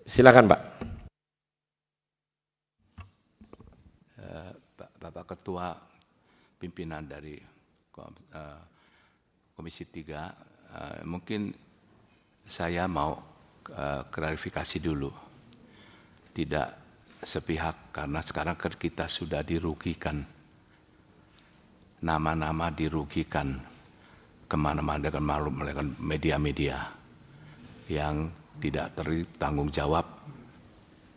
Silakan Pak. Bapak Ketua Pimpinan dari Komisi 3, mungkin saya mau klarifikasi dulu. Tidak sepihak, karena sekarang kita sudah dirugikan. Nama-nama dirugikan kemana-mana dengan media-media yang tidak bertanggung jawab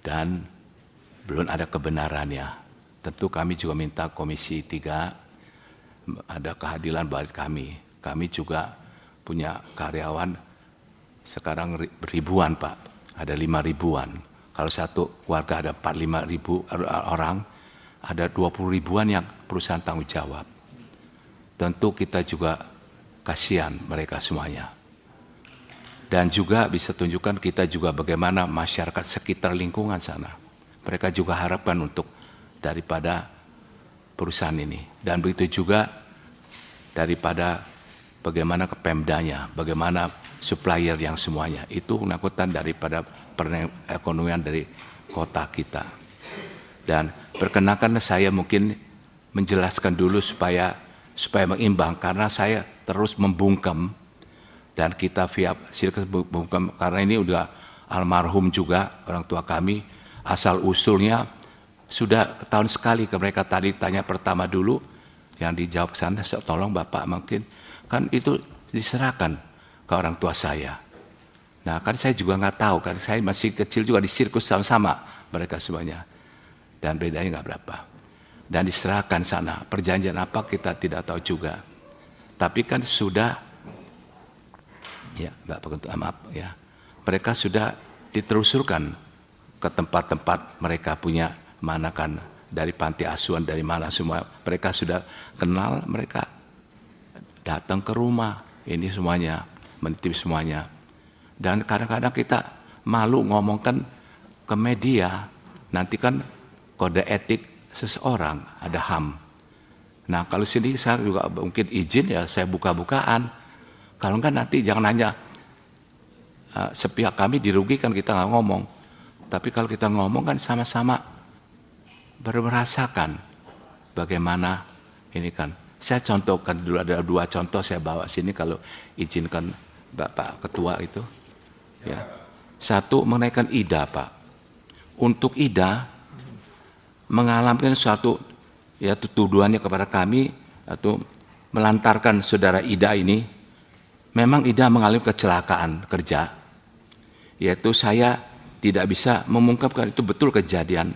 dan belum ada kebenarannya. Tentu kami juga minta Komisi 3 ada keadilan bagi kami. Kami juga punya karyawan sekarang ribuan Pak, ada 5 ribuan. Kalau satu keluarga ada 45 ribu orang, ada 20 ribuan yang perusahaan tanggung jawab. Tentu kita juga kasihan mereka semuanya. Dan juga bisa tunjukkan kita juga bagaimana masyarakat sekitar lingkungan sana. Mereka juga harapkan untuk daripada perusahaan ini. Dan begitu juga daripada bagaimana ke Pemdanya, bagaimana supplier yang semuanya. Itu menakutkan daripada perekonomian dari kota kita. Dan perkenakan saya mungkin menjelaskan dulu supaya mengimbang, karena saya terus membungkam dan kita via sirkus membungkam, karena ini udah almarhum juga orang tua kami, asal usulnya sudah tahun sekali ke mereka. Tadi tanya pertama dulu yang dijawab sana, tolong Bapak mungkin kan itu diserahkan ke orang tua saya. Nah kan saya juga nggak tahu, kan saya masih kecil juga di sirkus sama-sama mereka semuanya, dan bedanya nggak berapa. Dan diserahkan sana, perjanjian apa kita tidak tahu juga. Tapi kan sudah, ya Bapak Ketua, maaf ya, mereka sudah diterusurkan ke tempat-tempat mereka punya, mana kan dari panti asuhan, dari mana semua, mereka sudah kenal, mereka datang ke rumah, ini semuanya, menitip semuanya. Dan kadang-kadang kita malu ngomongkan ke media, nanti kan kode etik seseorang, ada HAM. Nah kalau sini saya juga mungkin izin ya, saya buka-bukaan. Kalau enggak nanti jangan hanya sepihak kami dirugikan, kita nggak ngomong. Tapi kalau kita ngomong kan sama-sama merasakan bagaimana ini kan. Saya contohkan dulu, ada 2 contoh saya bawa sini kalau izinkan Bapak Ketua itu. Ya. 1 menaikkan IDA Pak. Untuk IDA mengalami suatu yaitu tuduhannya kepada kami atau melantarkan saudara Ida ini, memang Ida mengalami kecelakaan kerja, yaitu saya tidak bisa mengungkapkan itu betul kejadian,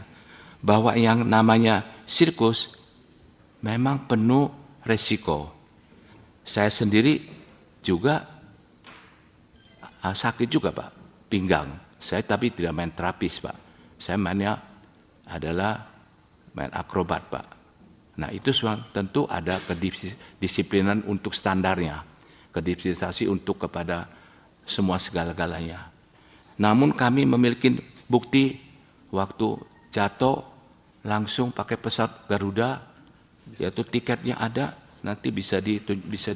bahwa yang namanya sirkus memang penuh resiko. Saya sendiri juga sakit juga Pak, pinggang. Saya tapi tidak main terapis Pak, saya mainnya adalah main akrobat Pak. Nah itu semua tentu ada kedisiplinan untuk standarnya, kedisiplinan untuk kepada semua segala-galanya. Namun kami memiliki bukti waktu jatuh langsung pakai pesawat Garuda, yaitu tiketnya ada, nanti bisa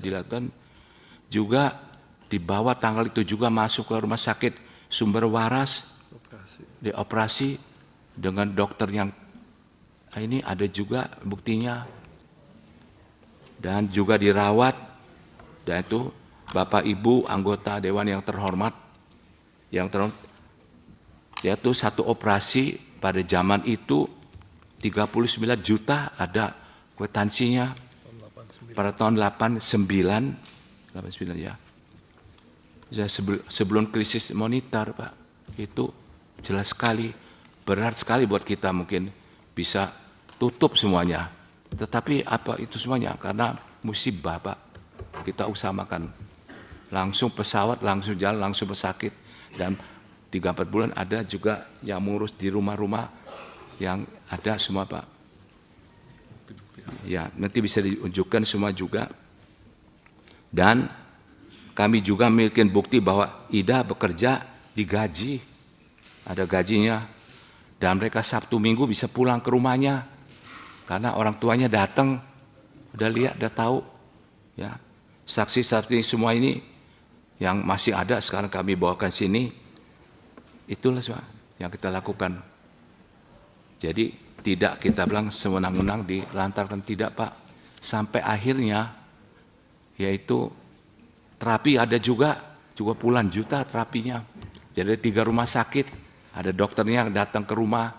dilakukan. Juga dibawa tanggal itu juga masuk ke rumah sakit Sumber Waras, dioperasi dengan dokter yang ini ada juga buktinya, dan juga dirawat, dan itu Bapak Ibu anggota Dewan yang terhormat, yaitu 1 operasi pada zaman itu 39 juta ada kwitansinya pada tahun 89 ya, sebelum krisis moneter Pak. Itu jelas sekali, berat sekali buat kita mungkin bisa tutup semuanya. Tetapi apa itu semuanya? Karena musibah Pak, kita usahakan. Langsung pesawat, langsung jalan, langsung pesakit. Dan 3-4 bulan ada juga yang mengurus di rumah-rumah yang ada semua Pak. Ya, nanti bisa diunjukkan semua juga. Dan kami juga memiliki bukti bahwa Ida bekerja digaji, ada gajinya. Dan mereka Sabtu Minggu bisa pulang ke rumahnya. Karena orang tuanya datang, udah lihat, udah tahu. Ya, saksi-saksi semua ini yang masih ada sekarang kami bawakan sini. Itulah semua. yang kita lakukan. Jadi tidak kita bilang sewenang-wenang dilantarkan, tidak Pak. Sampai akhirnya yaitu terapi ada juga puluhan juta terapinya. Jadi 3 rumah sakit, ada dokternya datang ke rumah.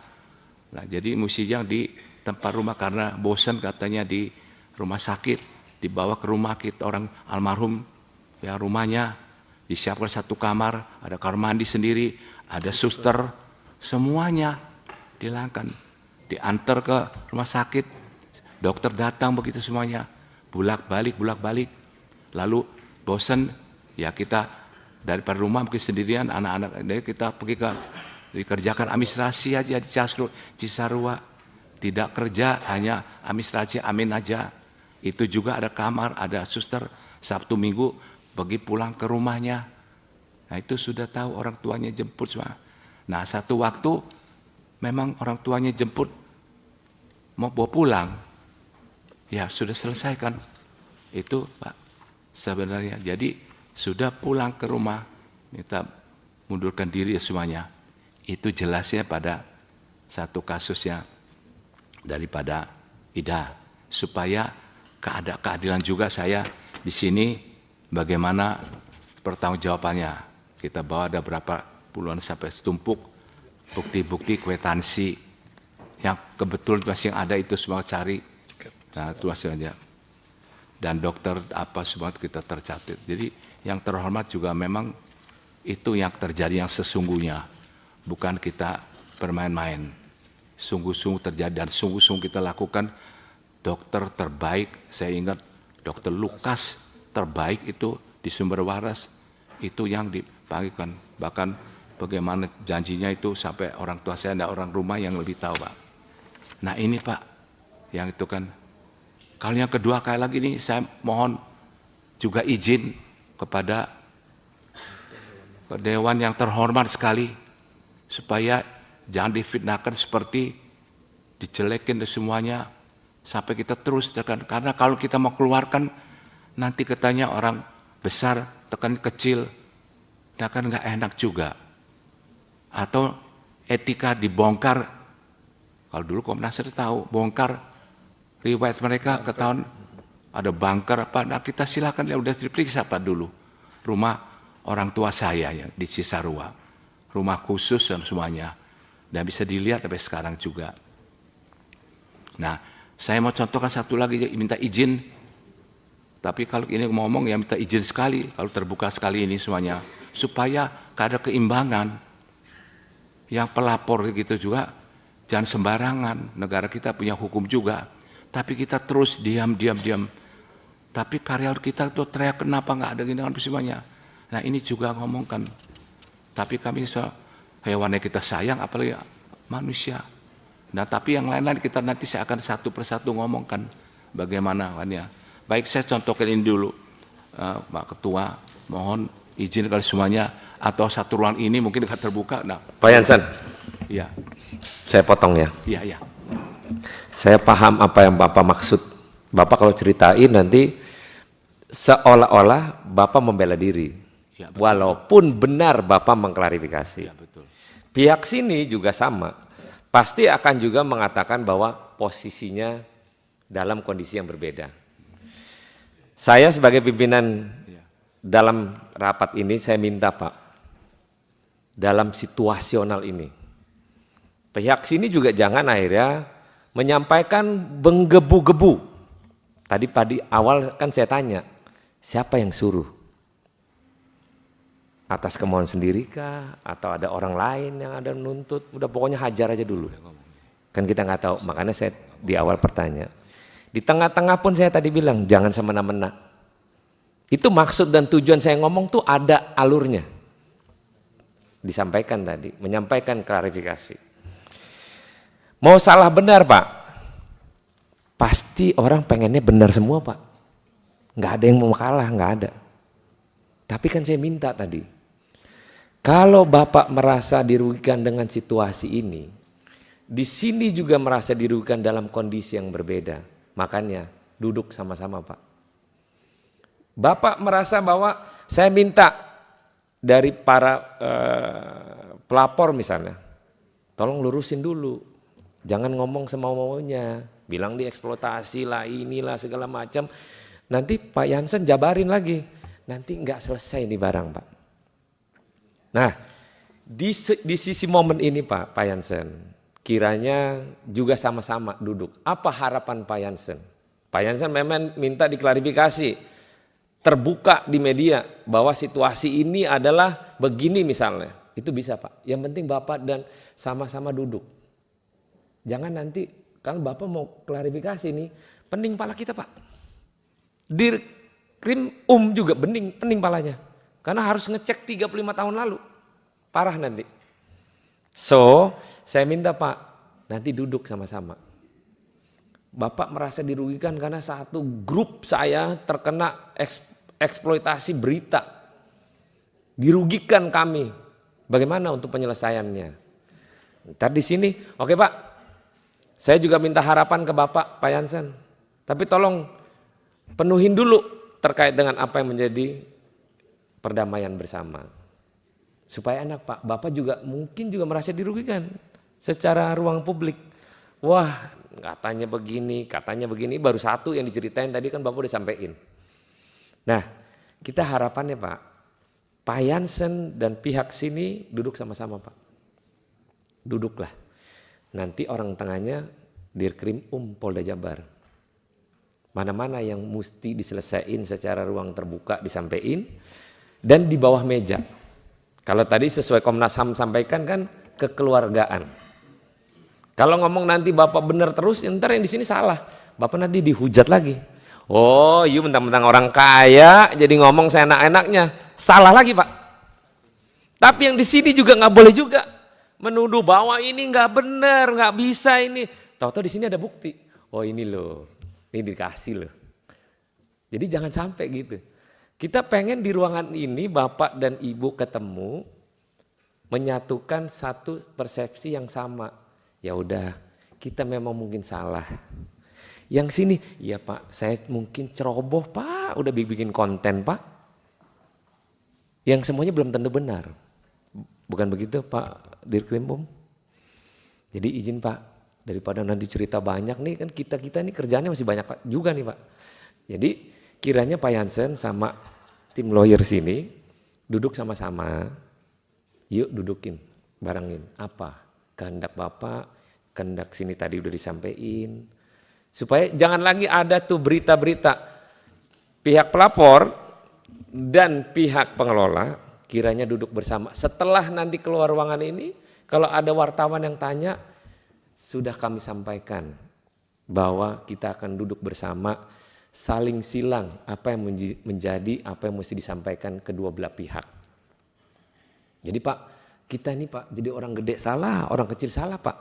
Nah, jadi mestinya di tempat rumah karena bosan katanya di rumah sakit, dibawa ke rumah kita orang almarhum, ya rumahnya disiapkan 1 kamar, ada kamar mandi sendiri, ada suster, semuanya dilangkan, diantar ke rumah sakit, dokter datang begitu semuanya, bolak-balik, lalu bosan, ya kita daripada rumah mungkin sendirian, anak-anak, kita pergi ke dikerjakan administrasi aja di Cisarua, tidak kerja, hanya administrasi, amin aja. Itu juga ada kamar, ada suster, Sabtu Minggu pergi pulang ke rumahnya. Nah itu sudah tahu orang tuanya jemput semua. Nah satu waktu memang orang tuanya jemput mau bawa pulang, ya sudah selesai kan itu Pak sebenarnya. Jadi sudah pulang ke rumah minta mundurkan diri semuanya. Itu jelasnya pada satu kasusnya daripada Ida, supaya keadilan juga saya di sini bagaimana pertanggungjawabannya. Kita bawa ada berapa puluhan sampai setumpuk bukti-bukti kwitansi yang kebetulan masih ada itu semua cari. Nah itu hasilnya. Dan dokter apa semua kita tercatat. Jadi yang terhormat juga memang itu yang terjadi yang sesungguhnya. Bukan kita bermain-main, sungguh-sungguh terjadi dan sungguh-sungguh kita lakukan. Dokter terbaik, saya ingat dokter Lukas terbaik itu di Sumber Waras, itu yang dipanggilkan. Bahkan bagaimana janjinya itu sampai orang tua saya dan orang rumah yang lebih tahu Pak. Nah ini Pak, yang itu kan. Kalau yang kedua kali lagi ini saya mohon juga izin kepada Dewan yang terhormat sekali, supaya jangan difitnahkan seperti dijelekin semuanya sampai kita terus tekan. Karena kalau kita mau keluarkan nanti katanya orang besar tekan kecil, nah kan nggak enak juga. Atau etika dibongkar. Kalau dulu Komnas tahu bongkar riwayat mereka ketahuan ada bunker apa. Nah kita silakan ya udah diperiksa Pak dulu rumah orang tua saya ya di Cisarua. Rumah khusus dan semuanya, dan bisa dilihat sampai sekarang juga. Nah, saya mau contohkan satu lagi, minta izin. Tapi kalau ini ngomong ya minta izin sekali, kalau terbuka sekali ini semuanya, supaya ada keimbangan. Yang pelapor gitu juga, jangan sembarangan. Negara kita punya hukum juga, tapi kita terus diam. Tapi karyawan kita tuh teriak kenapa nggak ada gini semuanya. Nah ini juga ngomongkan. Tapi kami hewannya kita sayang, apalagi manusia. Nah tapi yang lain-lain kita nanti saya akan satu persatu ngomongkan bagaimana kan ya. Baik saya contohkan ini dulu, Pak Ketua, mohon izin kalau semuanya atau satu ruang ini mungkin dekat terbuka. Nah, Pak Jansen, ya, saya potong ya. Iya. Saya paham apa yang Bapak maksud. Bapak kalau ceritain nanti seolah-olah Bapak membela diri. Ya, walaupun benar Bapak mengklarifikasi. Ya, betul. Pihak sini juga sama. Pasti akan juga mengatakan bahwa posisinya dalam kondisi yang berbeda. Saya sebagai pimpinan dalam rapat ini saya minta Pak, dalam situasional ini, pihak sini juga jangan akhirnya menyampaikan menggebu-gebu. Tadi awal kan saya tanya, siapa yang suruh? Atas kemauan sendiri kah? Atau ada orang lain yang ada menuntut? Udah pokoknya hajar aja dulu. Kan kita nggak tahu, makanya saya di awal bertanya. Di tengah-tengah pun saya tadi bilang, jangan semena-mena. Itu maksud dan tujuan saya ngomong tuh ada alurnya. Disampaikan tadi, menyampaikan klarifikasi. Mau salah benar Pak, pasti orang pengennya benar semua Pak. Nggak ada yang mau kalah, nggak ada. Tapi kan saya minta tadi, kalau Bapak merasa dirugikan dengan situasi ini, di sini juga merasa dirugikan dalam kondisi yang berbeda. Makanya duduk sama-sama Pak. Bapak merasa bahwa saya minta dari para pelapor misalnya, tolong lurusin dulu. Jangan ngomong semau-maunya, bilang dieksploitasi lah, inilah segala macam. Nanti Pak Jansen jabarin lagi, nanti nggak selesai nih barang Pak. Nah, di sisi momen ini Pak Jansen, kiranya juga sama-sama duduk. Apa harapan Pak Jansen? Pak Jansen memang minta diklarifikasi, terbuka di media bahwa situasi ini adalah begini misalnya. Itu bisa Pak, yang penting Bapak dan sama-sama duduk. Jangan nanti kalau Bapak mau klarifikasi nih, pening pala kita Pak. Dirkrim juga pening palanya. Karena harus ngecek 35 tahun lalu. Parah nanti. So, saya minta Pak, nanti duduk sama-sama. Bapak merasa dirugikan karena satu grup saya terkena eksploitasi berita. Dirugikan kami. Bagaimana untuk penyelesaiannya? Ntar di sini, oke Pak. Saya juga minta harapan ke Bapak, Pak Jansen. Tapi tolong penuhin dulu terkait dengan apa yang menjadi perdamaian bersama. Supaya enak Pak, Bapak juga mungkin juga merasa dirugikan secara ruang publik. Wah katanya begini, baru satu yang diceritain tadi kan Bapak udah sampein. Nah kita harapannya Pak Jansen dan pihak sini duduk sama-sama Pak. Duduklah. Nanti orang tengahnya Dirkrim Polda Jabar. Mana-mana yang mesti diselesaikan secara ruang terbuka disampaikan dan di bawah meja. Kalau tadi sesuai Komnas HAM sampaikan kan kekeluargaan. Kalau ngomong nanti Bapak benar terus, ntar yang di sini salah. Bapak nanti dihujat lagi. Oh, you mentang-mentang orang kaya jadi ngomong seenak-enaknya. Salah lagi Pak. Tapi yang di sini juga nggak boleh juga menuduh bahwa ini nggak benar, nggak bisa ini. Tahu-tahu di sini ada bukti. Oh ini loh, ini dikasih loh. Jadi jangan sampai gitu. Kita pengen di ruangan ini Bapak dan Ibu ketemu, menyatukan satu persepsi yang sama. Ya udah, kita memang mungkin salah. Yang sini, ya Pak, saya mungkin ceroboh Pak, udah bikin konten Pak. Yang semuanya belum tentu benar. Bukan begitu Pak Dirkrim Jadi izin Pak, daripada nanti cerita banyak nih, kan kita nih kerjaannya masih banyak Pak juga nih Pak. Jadi kiranya Pak Jansen sama tim lawyer sini duduk sama-sama, yuk dudukin, barengin apa kehendak Bapak, kehendak sini tadi udah disampaikan. Supaya jangan lagi ada tuh berita-berita pihak pelapor dan pihak pengelola kiranya duduk bersama. Setelah nanti keluar ruangan ini, kalau ada wartawan yang tanya, sudah kami sampaikan bahwa kita akan duduk bersama, saling silang apa yang menjadi apa yang mesti disampaikan kedua belah pihak. Jadi Pak, kita ini Pak jadi orang gede salah, orang kecil salah Pak.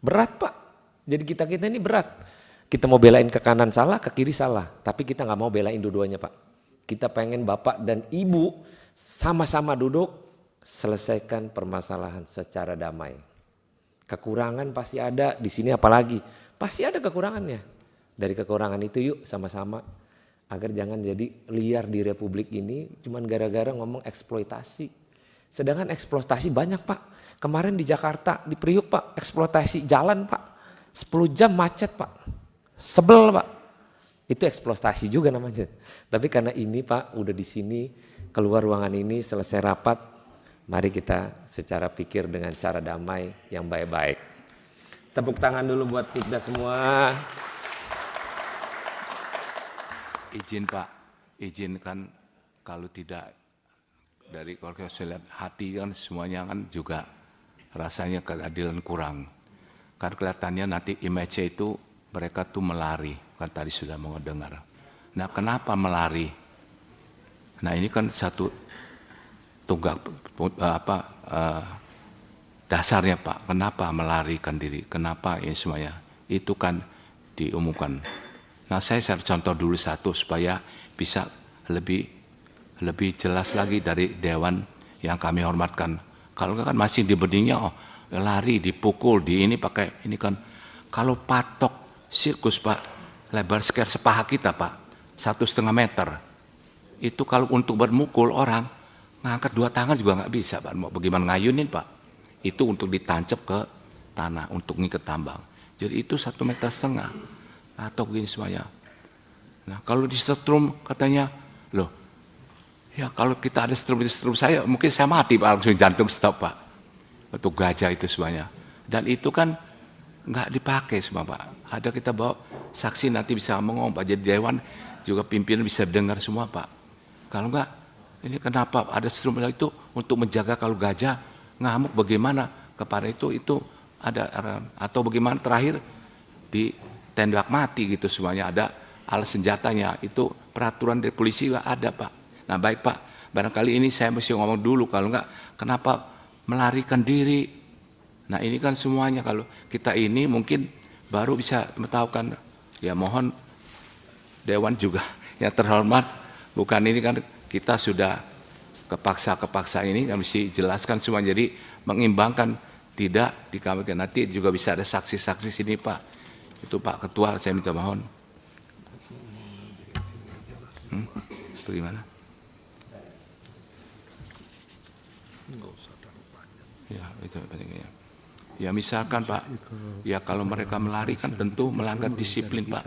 Berat Pak. Jadi kita ini berat. Kita mau belain ke kanan salah, ke kiri salah. Tapi kita nggak mau belain dua-duanya Pak. Kita pengen Bapak dan Ibu sama-sama duduk, selesaikan permasalahan secara damai. Kekurangan pasti ada, di sini apalagi. Pasti ada kekurangannya. Dari kekurangan itu yuk sama-sama. Agar jangan jadi liar di Republik ini, cuman gara-gara ngomong eksploitasi. Sedangkan eksploitasi banyak Pak. Kemarin di Jakarta, di Priuk Pak, eksploitasi jalan Pak. 10 jam macet Pak. Sebel Pak. Itu eksploitasi juga namanya. Tapi karena ini Pak udah di sini, keluar ruangan ini selesai rapat, mari kita secara pikir dengan cara damai yang baik-baik. Tepuk tangan dulu buat kita semua. Izin Pak, izin kan kalau tidak dari kalau saya lihat hati kan semuanya kan juga rasanya keadilan kurang. Kan kelihatannya nanti image itu mereka tuh melari, kan tadi sudah mendengar. Nah kenapa melari? Nah ini kan satu tunggak dasarnya Pak, kenapa melarikan diri, kenapa ini semuanya, itu kan diumumkan. Nah saya contoh dulu satu supaya bisa lebih jelas lagi dari Dewan yang kami hormatkan. Kalau kan masih di beningnya, oh lari, dipukul, di ini pakai, ini kan. Kalau patok sirkus Pak, lebar sekitar sepaha kita Pak, 1,5 meter. Itu kalau untuk bermukul orang, ngangkat 2 tangan juga nggak bisa Pak, mau bagaimana ngayunin Pak. itu untuk ditancap ke tanah untuk ngikat tambang. Jadi itu 1,5 meter atau begini semuanya. Nah kalau di setrum katanya, loh ya kalau kita ada setrum di setrum saya, mungkin saya mati Pak, langsung jantung stop Pak. Untuk gajah itu semuanya. Dan itu kan nggak dipakai semua Pak. Ada kita bawa saksi nanti bisa ngomong Pak, jadi dewan juga pimpinan bisa dengar semua Pak. Kalau nggak, ini kenapa ada setrum itu untuk menjaga kalau gajah ngamuk bagaimana kepada itu ada atau bagaimana terakhir ditembak mati gitu semuanya, ada alat senjatanya, itu peraturan dari polisi ada Pak. Nah baik Pak, barangkali ini saya mesti ngomong dulu, kalau enggak kenapa melarikan diri. Nah ini kan semuanya kalau kita ini mungkin baru bisa mengetahukan, ya mohon Dewan juga yang terhormat, bukan ini kan kita sudah kepaksa ini kan mesti jelaskan semua, jadi mengimbangkan tidak dikawinkan. Nanti juga bisa ada saksi-saksi sini Pak. Itu Pak Ketua saya minta mohon. Bagaimana? Ya itu pentingnya. Ya misalkan Pak, ya kalau mereka melarikan tentu melanggar disiplin Pak.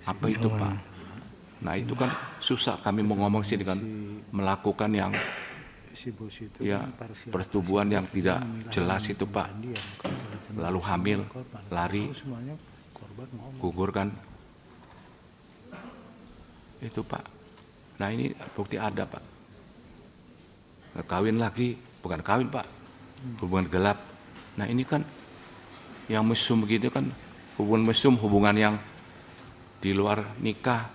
Apa itu Pak? Nah itu kan susah kami mau ngomong sini kan, melakukan yang ya persetubuhan yang tidak jelas itu Pak, lalu hamil, lari, gugur kan, itu Pak. Nah ini bukti ada Pak, kawin lagi, bukan kawin Pak, hubungan gelap. Nah ini kan yang mesum begitu kan, hubungan mesum, hubungan yang di luar nikah.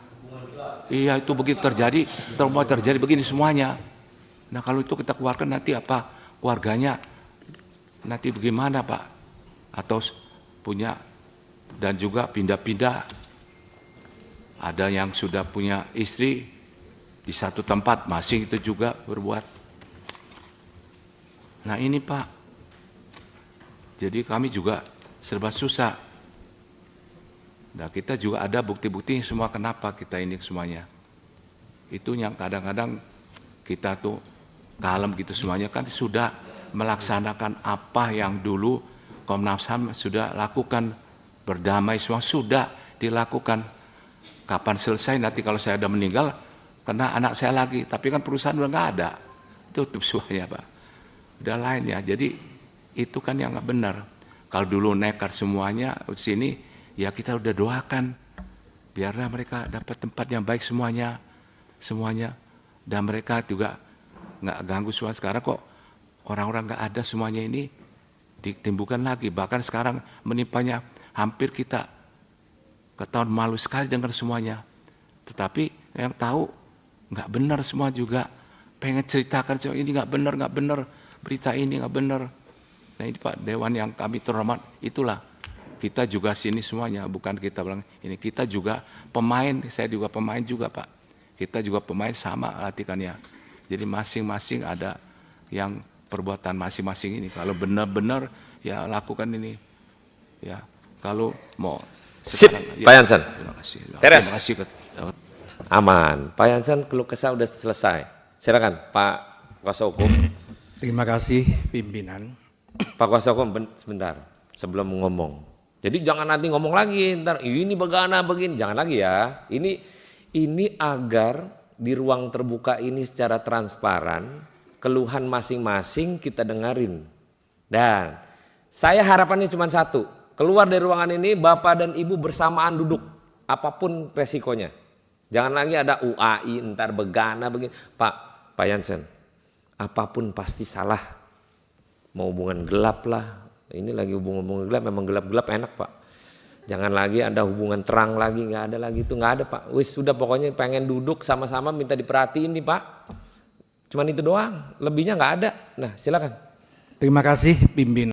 Iya itu begitu terjadi, terjadi begini semuanya. Nah kalau itu kita keluarkan nanti apa keluarganya nanti bagaimana Pak? Atau punya dan juga pindah-pindah. Ada yang sudah punya istri di satu tempat masih itu juga berbuat. Nah ini Pak, jadi kami juga serba susah. Nah kita juga ada bukti-bukti semua kenapa kita ini semuanya. Itu yang kadang-kadang kita tuh kalem gitu semuanya kan sudah melaksanakan apa yang dulu Komnas HAM sudah lakukan, berdamai semua sudah dilakukan. Kapan selesai nanti kalau saya udah meninggal kena anak saya lagi, tapi kan perusahaan udah nggak ada, tutup semuanya Pak. Udah lain ya, jadi itu kan yang nggak benar. Kalau dulu nekat semuanya di sini, ya kita udah doakan biarlah mereka dapat tempat yang baik semuanya, dan mereka juga nggak ganggu semua. Sekarang kok orang-orang nggak ada semuanya ini ditimbulkan lagi, bahkan sekarang menimpanya hampir kita ketahuan malu sekali dengar semuanya. Tetapi yang tahu nggak benar semua juga, pengen ceritakan ini nggak benar, berita ini nggak benar. Nah ini Pak Dewan yang kami terhormat, itulah kita juga sini semuanya, bukan kita bilang ini, kita juga pemain, saya juga pemain juga Pak. Kita juga pemain sama latihannya. Jadi masing-masing ada yang perbuatan masing-masing ini. Kalau benar-benar ya lakukan ini. Ya kalau mau sekarang, sip, ya, Pak Jansen. Terima kasih. Teres. Terima kasih. Aman. Pak Jansen keluh kesah udah selesai. Silakan Pak Kuasa Hukum. Terima kasih pimpinan. Pak Kuasa Hukum sebentar sebelum ngomong. Jadi jangan nanti ngomong lagi, ntar ini begana begini, jangan lagi ya. Ini agar di ruang terbuka ini secara transparan, keluhan masing-masing kita dengerin. Dan saya harapannya cuma satu, keluar dari ruangan ini Bapak dan Ibu bersamaan duduk, apapun resikonya. Jangan lagi ada UAI, ntar begana begini. Pak Jansen, apapun pasti salah. Mau hubungan gelap lah. Ini lagi hubungan gelap, memang gelap-gelap enak Pak. Jangan lagi ada hubungan terang lagi, nggak ada lagi itu, nggak ada Pak. Wis sudah pokoknya pengen duduk sama-sama minta diperhatiin nih Pak. Cuman itu doang, lebihnya nggak ada. Nah silakan. Terima kasih pimpinan.